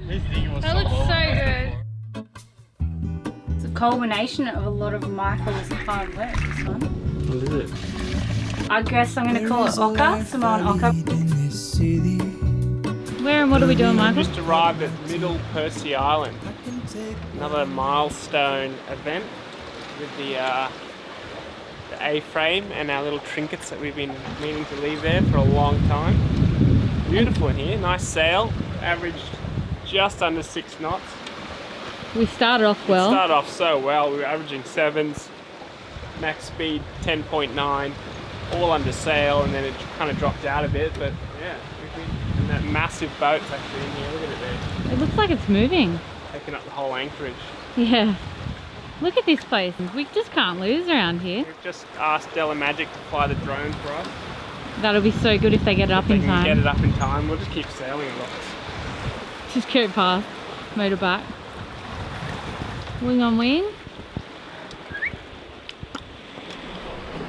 That looks so good. It's a culmination of a lot of Michael's hard work, this one. What is it? I guess I'm going to call it Oka, Samoan Oka. Where and what are we doing, Michael? Just arrived at Middle Percy Island. Another milestone event with the A-Frame and our little trinkets that we've been meaning to leave there for a long time. Beautiful in here, nice sail, averaged just under 6 knots. We started off well. We started off so well, we were averaging 7s, max speed 10.9, all under sail, and then it kind of dropped out a bit, but yeah, and that massive boat's actually in here, look at it there. It looks like it's moving. Taking up the whole anchorage. Yeah. Look at this place. We just can't lose around here. We've just asked Della Magic to fly the drone for us. That'll be so good if they get it up in time. Get it up in time, we'll just keep sailing a lot. Just keep past, motor back. Wing on wing.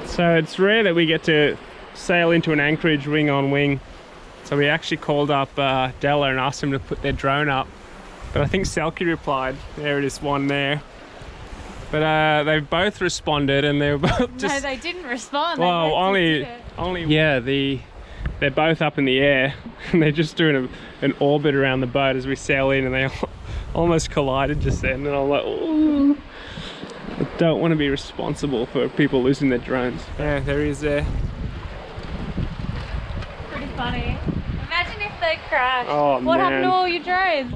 So it's rare that we get to sail into an anchorage wing on wing. So we actually called up Della and asked them to put their drone up. But I think Selkie replied. There it is, one there. But they both responded, and they were both just... No, they didn't respond. Well, only yeah, they're both up in the air, and they're just doing an orbit around the boat as we sail in, and they almost collided just then. And I'm like, ooh, I don't want to be responsible for people losing their drones. Yeah, there he is there. Pretty funny. Imagine if they crash. Oh, what man. happened to all your drones?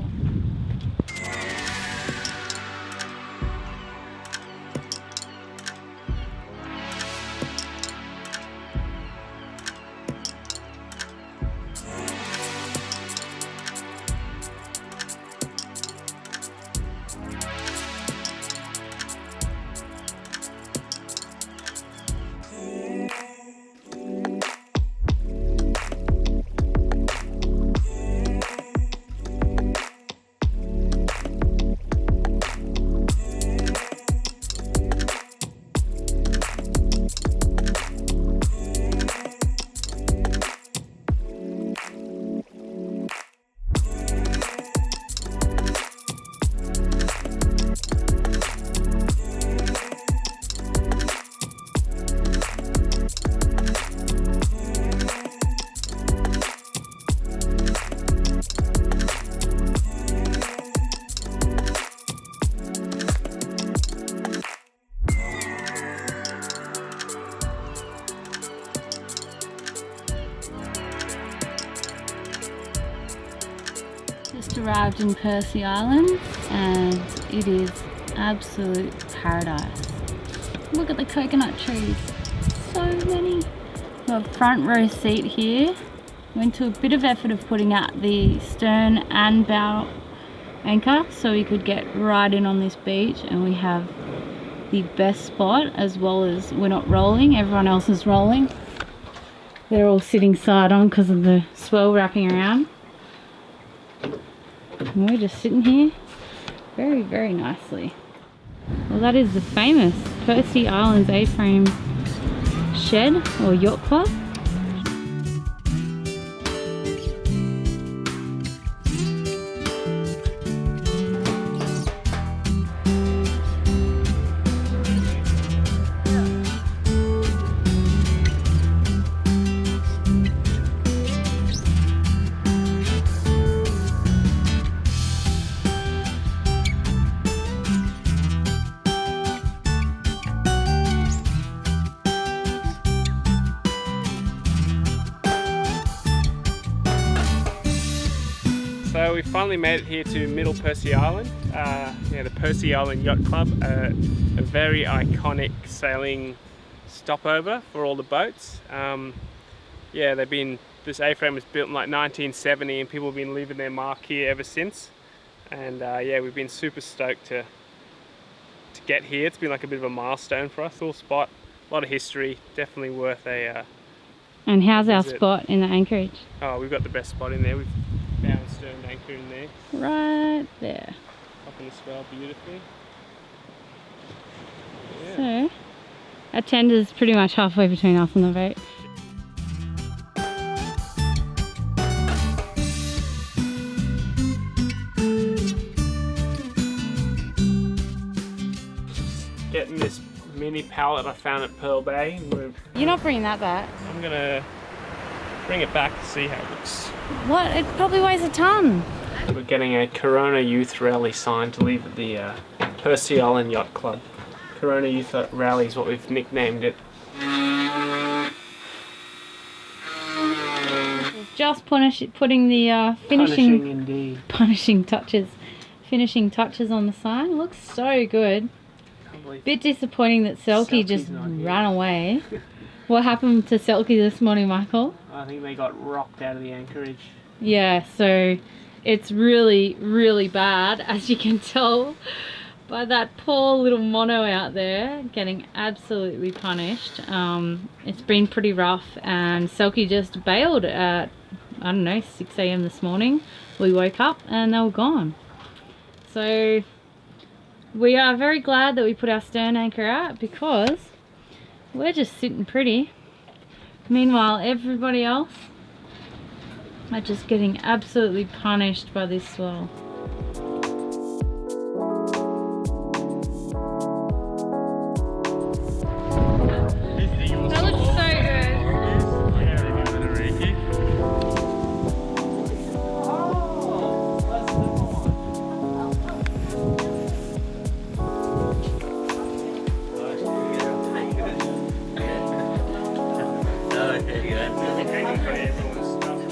Just arrived in Percy Island and it is absolute paradise. Look at the coconut trees, so many. Got a front row seat here. Went to a bit of effort of putting out the stern and bow anchor so we could get right in on this beach, and we have the best spot, as well as we're not rolling, everyone else is rolling. They're all sitting side on because of the swell wrapping around. And we're just sitting here very, very nicely. Well, that is the famous Percy Island's A-Frame shed or yacht club. So we finally made it here to Middle Percy Island, the Percy Island Yacht Club, a very iconic sailing stopover for all the boats. This A-Frame was built in like 1970 and people have been leaving their mark here ever since. And we've been super stoked to get here. It's been like a bit of a milestone for us, little spot, a lot of history, definitely worth a And how's our spot in the anchorage? Oh, we've got the best spot in there. We've bow and stern anchor in there. Right there. Up in the swell beautifully. Yeah. So, our tender's pretty much halfway between us and the boat. mini pallet I found at Pearl Bay. You're not bringing that back. I'm gonna bring it back to see how it looks. What? It probably weighs a ton. We're getting a Corona Youth Rally sign to leave at the Percy Island Yacht Club. Corona Youth Rally is what we've nicknamed it. Just putting the finishing touches on the sign. Looks so good. Bit disappointing that Selkie just ran away. What happened to Selkie this morning, Michael? I think they got rocked out of the anchorage. Yeah, so it's really, really bad, as you can tell by that poor little mono out there getting absolutely punished. It's been pretty rough, and Selkie just bailed at, I don't know, 6 AM this morning. We woke up and they were gone. So we are very glad that we put our stern anchor out, because we're just sitting pretty. Meanwhile, everybody else are just getting absolutely punished by this swell. That looks so good.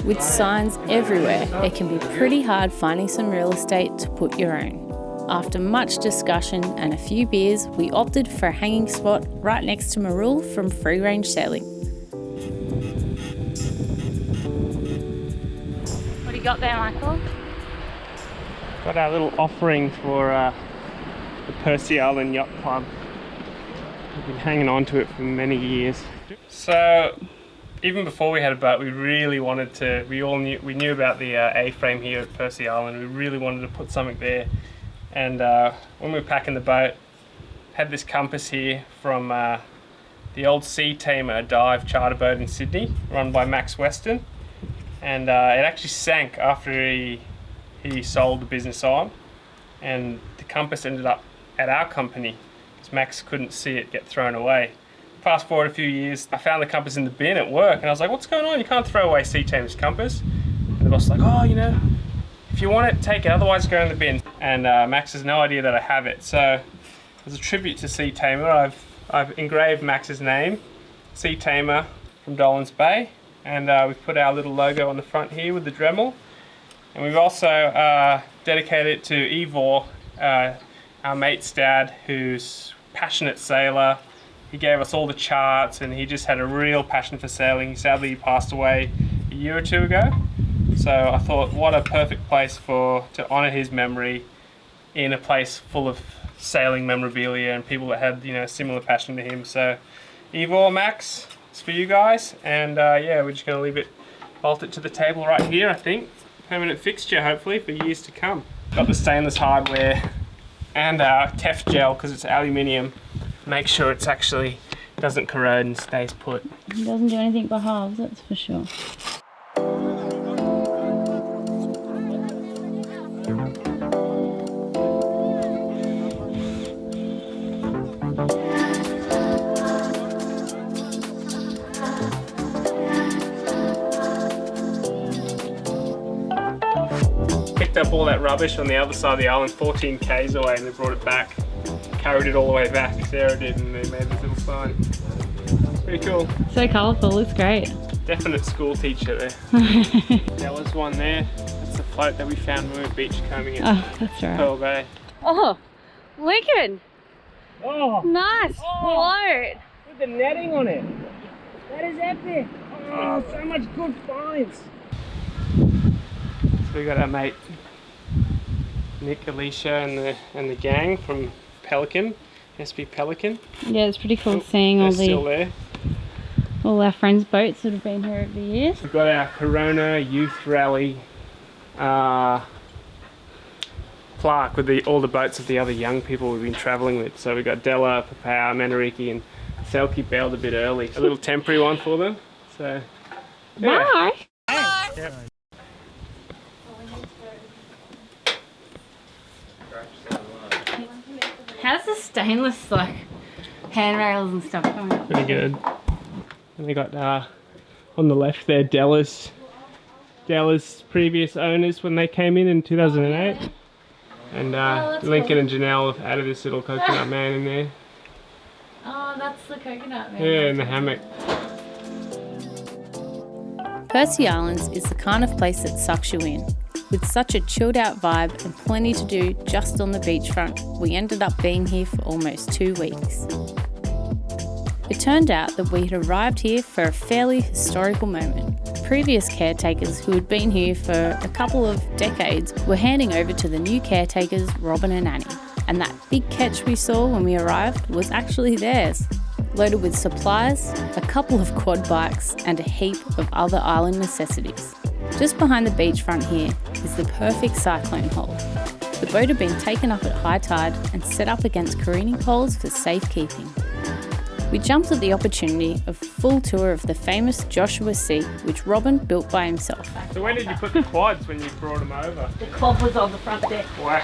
With signs everywhere, it can be pretty hard finding some real estate to put your own. After much discussion and a few beers, we opted for a hanging spot right next to Marul from Free Range Sailing. What do you got there, Michael? Got our little offering for the Percy Island Yacht Club. We've been hanging on to it for many years. So even before we had a boat, we really wanted to, we knew about the A-Frame here at Percy Island. We really wanted to put something there. And when we were packing the boat, had this compass here from the old Sea Tamer dive charter boat in Sydney, run by Max Weston. And it actually sank after he sold the business on. And the compass ended up at our company, because Max couldn't see it get thrown away. Fast forward a few years, I found the compass in the bin at work, and I was like, what's going on? You can't throw away Sea Tamer's compass. And the boss was like, oh, you know, if you want it, take it, otherwise go in the bin. And Max has no idea that I have it. So as a tribute to Sea Tamer, I've engraved Max's name, Sea Tamer from Dolan's Bay, and we've put our little logo on the front here with the Dremel. And we've also dedicated it to Ivor, our mate's dad, who's a passionate sailor. He gave us all the charts, and he just had a real passion for sailing. Sadly, he passed away a year or two ago. So I thought, what a perfect place to honour his memory in a place full of sailing memorabilia and people that had, you know, similar passion to him. So Ivor, Max, it's for you guys. And yeah, we're just going to leave it, bolt it to the table right here, I think. Permanent fixture, hopefully, for years to come. Got the stainless hardware and our Tef gel, because it's aluminium. Make sure it's actually doesn't corrode and stays put. It doesn't do anything but halves, that's for sure. Picked up all that rubbish on the other side of the island, 14 k's away, and they brought it back. Carried it all the way back. Sarah did, and they made this little sign. Pretty cool. So colourful, looks great. Definite school teacher there. There was one there. That's the float that we found when we were beachcombing at that's right. Pearl Bay. Oh, Lincoln! Oh! Nice float! With the netting on it. That is epic. Oh, so much good finds. So we got our mate Nick, Alicia, and the gang from Pelican, SP Pelican. Yeah, it's pretty cool seeing all still there. All our friends' boats that have been here over the years. We've got our Corona Youth Rally plaque with all the boats of the other young people we've been travelling with. So we've got Della, Popao, Manariki, and Selkie bailed a bit early. A little temporary one for them. So yeah. Bye! Yep. How's the stainless like handrails and stuff coming up. Pretty good. And we got on the left there, Della's previous owners when they came in 2008. And Lincoln and Janelle have added this little coconut man in there. Oh, that's the coconut man. Yeah, in the hammock. Percy Islands is the kind of place that sucks you in. With such a chilled out vibe and plenty to do just on the beachfront, we ended up being here for almost 2 weeks. It turned out that we had arrived here for a fairly historical moment. Previous caretakers who had been here for a couple of decades were handing over to the new caretakers, Robin and Annie. And that big ketch we saw when we arrived was actually theirs, loaded with supplies, a couple of quad bikes, and a heap of other island necessities. Just behind the beachfront here is the perfect cyclone hold. The boat had been taken up at high tide and set up against careening poles for safekeeping. We jumped at the opportunity of a full tour of the famous Joshua seat, which Robin built by himself. So when did you put the quads when you brought them over? The quad was on the front deck. Wow.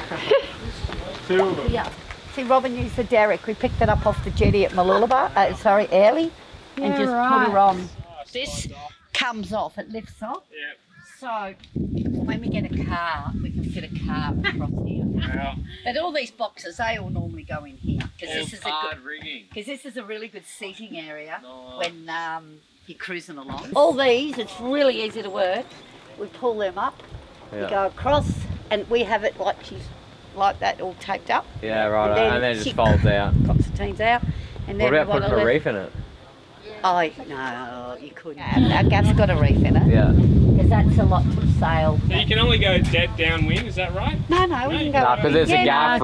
2 of them. Yeah. See, Robin used the derrick. We picked it up off the jetty at Airlie, and just put her on. This comes off, it lifts off. Yeah. So when we get a car, we can fit a car across here. Wow. But all these boxes, they all normally go in here because rigging. this is a really good seating area when you're cruising along. All these, it's really easy to work. We pull them up, we go across, and we have it like that, all taped up. Yeah, right. And then it just folds out. Concertine's out. And What then about putting a reef in it? Oh, no, you couldn't. Our gaff's got a reef in it. Yeah. Because that's a lot to sail. So you can only go dead downwind, is that right? No, we can go. No, because there's a gaff.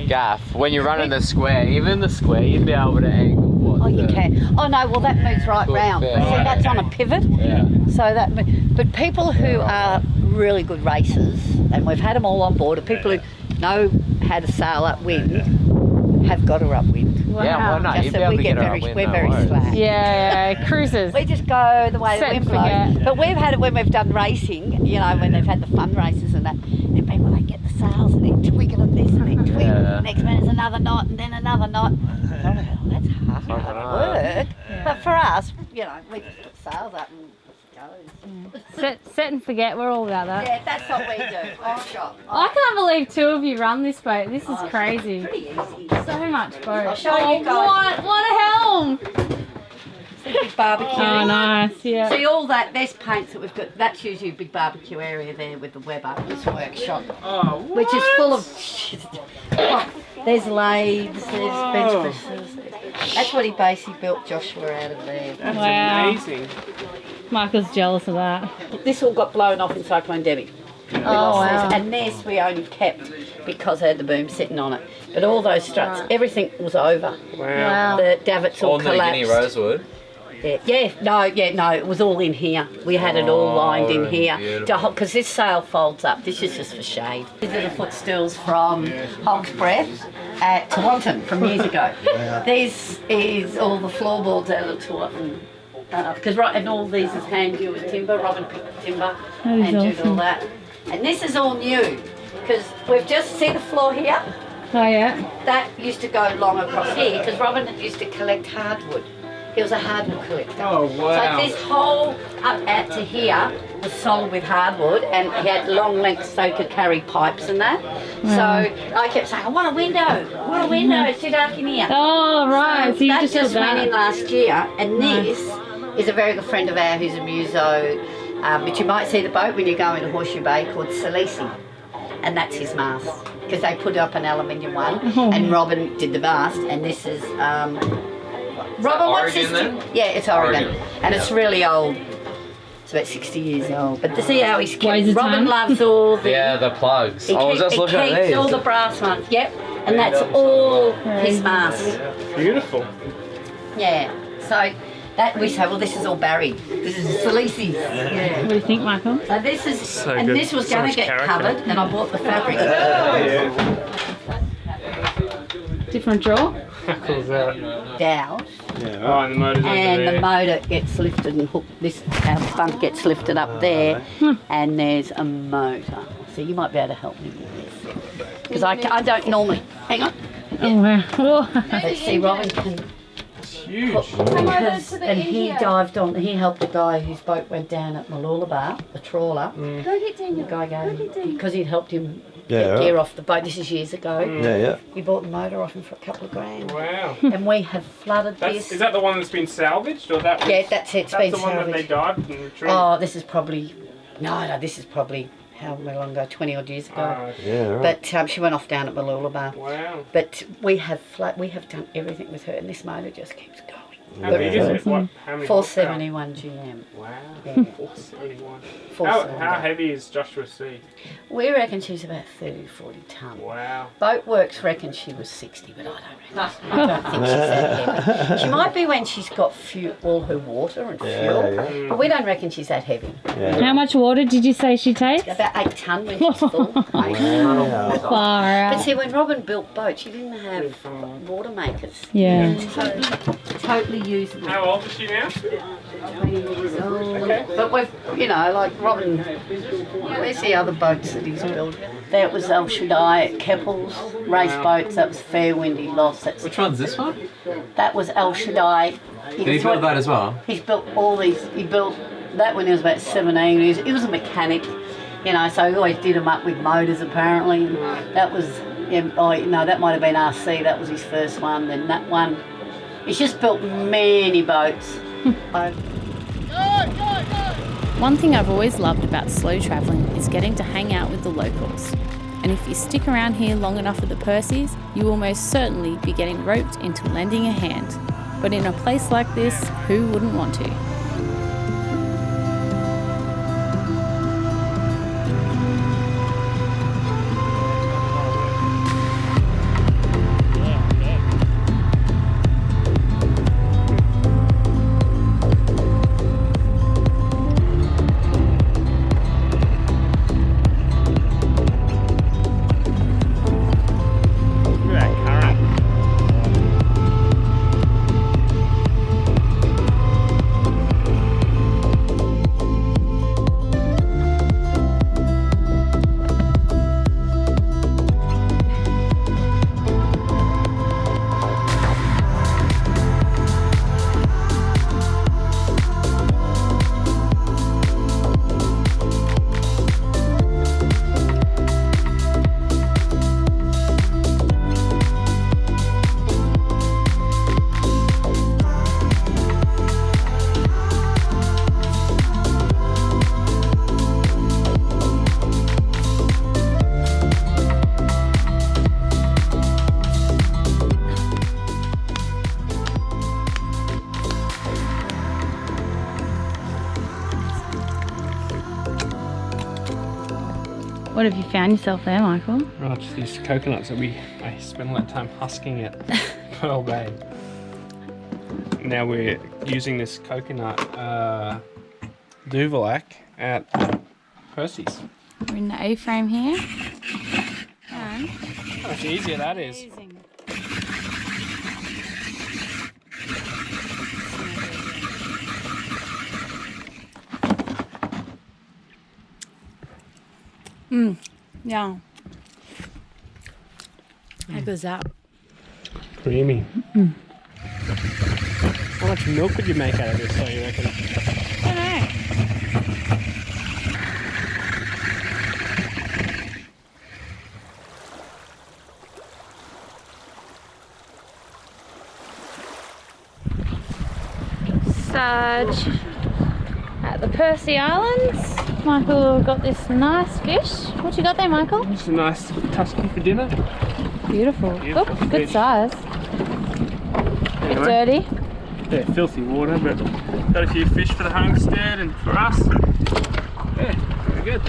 Gaff. When you're running the square, even the square, you'd be able to angle. You can. Oh no, well that moves right round. Yeah. See, that's on a pivot. Yeah. So but people who are really good racers, and we've had them all on board, are people who know how to sail upwind, have got her upwind. Wow. Yeah, well, no, Just you'd that be able we to get get her very, upwind, we're no very worries. slack. Yeah, cruisers. We just go the way the Set wind and blows. forget. But we've had it when we've done racing, you know, when they've had the fun races and that, and people, they get the sails and they're twigging at this and they're twigging. Yeah. Next minute's another knot and then another knot. Oh, that's hard work. Yeah. But for us, you know, we just put sails up and goes. Set and forget, we're all about that. Yeah, that's what we do. Offshore. I can't believe 2 of you run this boat. This is crazy. Pretty easy. So much boat. I'll show you guys. What a helm! It's a big barbecue. Oh, nice, yeah. See all that, there's paints that we've got, that's usually a big barbecue area there with the Weber, this workshop. Oh, what? Which is full of, there's lathes, there's bench presses. That's what he basically built Joshua out of there. That's Wow. amazing. Michael's jealous of that. This all got blown off in Cyclone Debbie. We lost this, and this we only kept because it had the boom sitting on it. But all those struts, everything was over. Wow. The davits all On the collapsed. Guinea rosewood. No, it was all in here. We had it all lined in here. Because this sail folds up. This is just for shade. These are the footstools from Hog's Breath at Tawantin from years ago. This is all the floorboards out of Tawantin. And all these is hand hewn timber. Robin picked the timber and did all that. And this is all new because we've just seen the floor here. Oh, yeah. That used to go long across here because Robin used to collect hardwood. He was a hardwood collector. Oh, wow. So this whole up out to here was solid with hardwood, and he had long lengths so he could carry pipes and that. So I kept saying, I want a window, it's too dark in here. Oh, right. So you that just just did went in that. last year, and this is a very good friend of ours who's a muso, but you might see the boat when you go into Horseshoe Bay called Salisi, and that's his mast. Because they put up an aluminium one, and Robin did the mast, and this is... Robin, what's this? Yeah, it's Oregon. And it's really old. It's about 60 years old. But to see how he's kept, Robin loves all the... The plugs. I was just looking at these. He keeps all the brass ones, yep. And that's all his mast. Beautiful. Yeah. So that we say, well, this is all buried. This is Salisi's. Yeah. What do you think, Michael? So this is, So and good. this was So going much to get character. covered, and I bought the fabric. Different draw? How cool is that? Down. Oh, and the motor's over And there. the motor gets lifted and hooked. This bunk gets lifted up there, and there's a motor. So you might be able to help me with this because I don't normally. Hang on. Oh wow. Let's see, Robin can. Huge. Because, and he dived on, he helped a guy whose boat went down at Mooloolaba, the trawler. Go get Daniel. The guy gave because he'd helped him Yeah, get right. gear off the boat. This is years ago. Yeah. He bought the motor off him for a couple of grand. Wow. And we have flooded this. Is that the one that's been salvaged, or that? Yeah, that's it. It's That's been the one that they salvaged. dived and retrieved. Oh, this is probably, no, this is probably, how long ago, 20 odd years ago. Yeah, right. But she went off down at Mooloolaba. Wow. But we have done everything with her, and this motor just keeps going. How big is it? What? How many? 471 GM. Wow. Yeah. 471. Four How cylinder. heavy is Joshua C? We reckon she's about 30, 40 tonne. Wow. Boatworks reckon she was 60, but I don't reckon. I don't think she's that heavy. She might be when she's got all her water and fuel, but we don't reckon she's that heavy. How much water did you say she takes? About 8 tonne when she's full. 8 tonne of water. Far But out. see, when Robin built boats, she didn't have water makers. Yeah. So totally usable. How old is she now? 20 years old. But we've, like Robin, where's the other boats that he's built? That was El Shaddai at Keppel's, race boats, that was Fair Windy Loss. Which one's this one? That was El Shaddai. Did he build that as well? He's built all these, he built that when he was about 17. He was a mechanic, so he always did them up with motors apparently. And that was, that might have been RC, that was his first one. Then that one, he's just built many boats. One thing I've always loved about slow travelling is getting to hang out with the locals. And if you stick around here long enough at the Percys, you will most certainly be getting roped into lending a hand. But in a place like this, who wouldn't want to? Look at that current. What have you found yourself there, Michael? Oh, just these coconuts that I spent a lot of time husking at Pearl Bay. Now we're using this coconut Duvalac at Percy's. We're in the A-frame here. How much easier that is. Yeah. How goes that? Creamy. How much milk would you make out of this, though, you reckon? I don't know. Sarge at the Percy Islands. Michael got this nice fish. What you got there, Michael? Just a nice tusky for dinner. Beautiful. Beautiful Oh, good fish. size. Bit Anyway, dirty. yeah, filthy water, but got a few fish for the homestead and for us. Yeah, very good.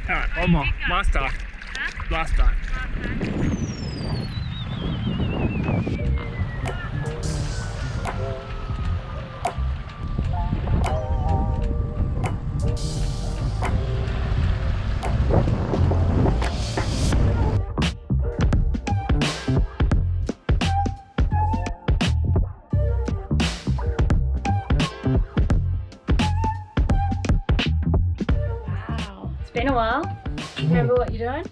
Alright, one more. Last time. Last time. It's been a while. Remember what you're doing?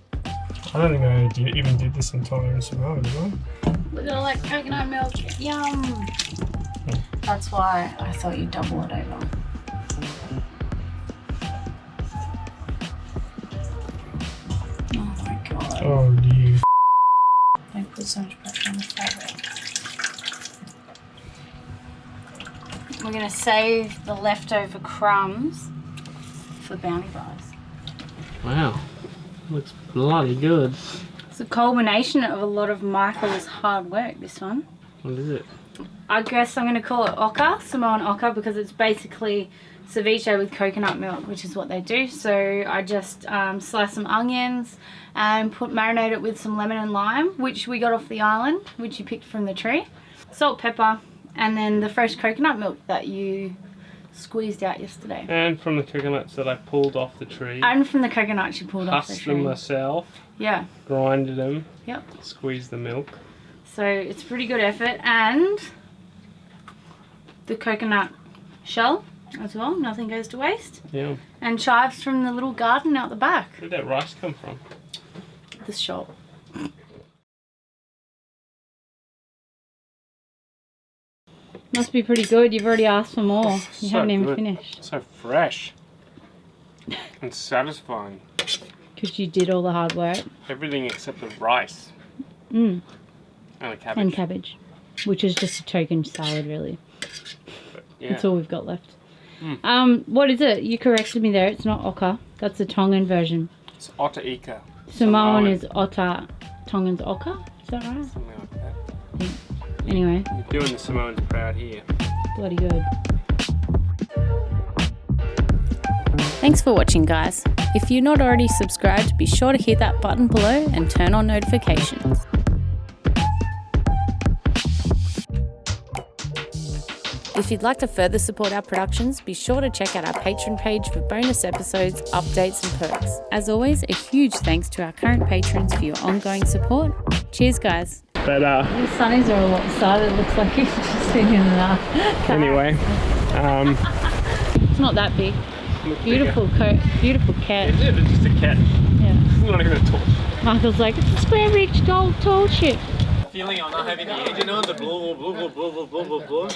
I don't think I even did this in Thailand and Samoa, did I? Look at all that coconut milk. Yum. That's why I thought you'd double it over. Oh my god. Oh dear. Don't put so much pressure on the fabric. We're going to save the leftover crumbs for bounty bars. Wow. Looks bloody good. It's a culmination of a lot of Michael's hard work, this one. What is it? I guess I'm going to call it Oka, Samoan Oka, because it's basically ceviche with coconut milk, which is what they do. So I just sliced some onions and marinate it with some lemon and lime, which we got off the island, which you picked from the tree. Salt, pepper, and then the fresh coconut milk that you squeezed out yesterday. And from the coconuts that I pulled off the tree. And from the coconuts you pulled off the Husked tree. them myself. Yeah. Grinded them. Yep. Squeezed the milk. So it's pretty good effort. And the coconut shell as well. Nothing goes to waste. Yeah. And chives from the little garden out the back. Where did that rice come from? The shop. Must be pretty good. You've already asked for more. You So haven't even good. finished. So fresh. And satisfying. Because you did all the hard work. Everything except the rice. Mm. And the cabbage. And cabbage. Which is just a token salad, really. But, yeah. That's all we've got left. Mm. What is it? You corrected me there. It's not Oka. That's the Tongan version. It's Oka I'a. Samoan is Ota. Tongan's Oka. Is that right? Something like that. Anyway, You're doing the Samoans proud here. bloody good. Thanks for watching, guys. If you're not already subscribed, be sure to hit that button below and turn on notifications. If you'd like to further support our productions, be sure to check out our Patreon page for bonus episodes, updates and perks. As always, a huge thanks to our current patrons for your ongoing support. Cheers, guys. But The sunnies are all lopsided. It looks like he's just sitting in the anyway, It's not that big. Beautiful beautiful cat. Is it? It's just a cat. Yeah. It's not even a torch. Michael's like, it's a square ridge gold tall ship. Feeling on not having the engine on, the blah blah blah blah blah blah blah blah.